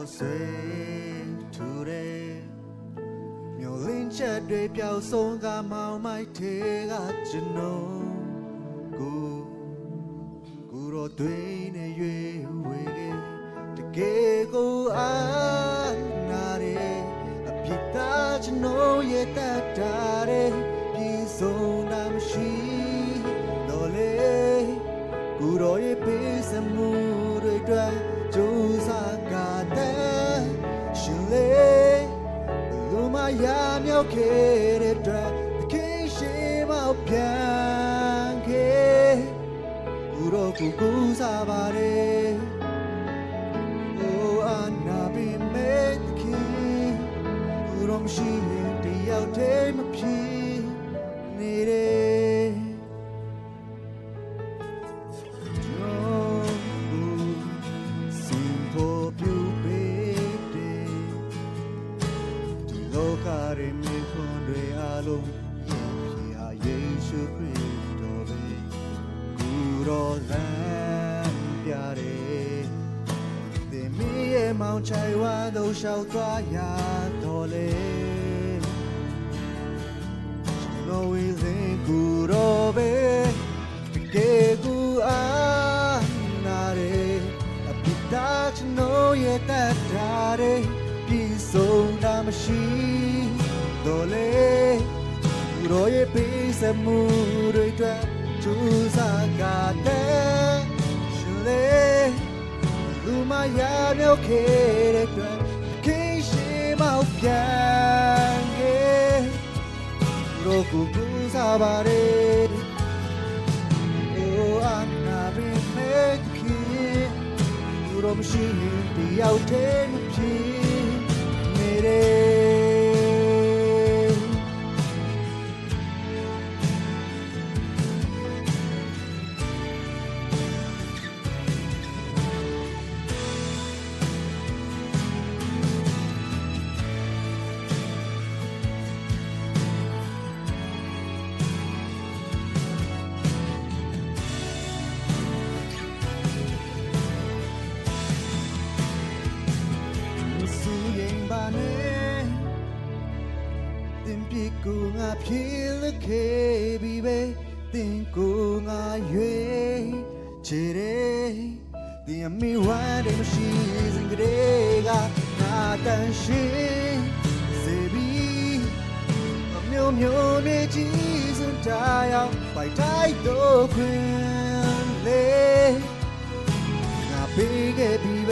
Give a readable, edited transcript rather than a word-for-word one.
say today မျိုးလင်းချက်တွေပျောက်ဆုံးကမောင်မိုက်ထဲကကျွန်တော်ကိုတော့တွေးနေရွေဝေခဲ့တကယ်ကိုအားနာတယ်အပြစ်သားကျွန်တော်ရဲ့တတ်တာတယ်ပြည်စုံတာမရှိတော့လေကိုတော့ရဲ့ပေးစမှုတွေအတွက်ကြိုးစားကြတဲ့ရှင်လေလူမရမြောက်ခဲ့တဲ့အတွက်တကယ်ရှိမောက်ပြန်ခဲ့ကိုတော့ကိုစားပါတယ်အာနာဘီမေတ္ခင်ကိုတော့မရှိရင်တယောက်တည်းမဖြစ်နေတယ်Kare mi khondre alom phia Yesu Christo be Guro lan pyare De mi ye maung chai wa do shao twa ya do le No we think guro be ke gu a na re apita chno ye tat da reပြည်စုံတာမရှိတော့လေသူတို့ရဲ့ပေးစမှုတွေအတွက်ကြိုးစားကြတဲ့ရှင်လေလူမရမြောက်ခဲ့တဲ့အတွက်ခိရှိမောက်ပြန်ခဲ့သူတို့ကိုစားပါတယ်အိုအနာဘီမေခင်သူတို့မရှိရင်တယောက်တည်းမဖြစ်ကိုငါဖြစ်လခဲ့ပြီပဲတင်ကိုငါရွေချေတယ်ဒီအမီဝါတဲ့မရှိစင်ကလေးကငါတန်ရှိစေပြီးအမျိုးမျိုးနေကြည့်စတရားပိုက်တိုင်းတော့ခွင်လေငါပေးခဲ့ပြီပဲ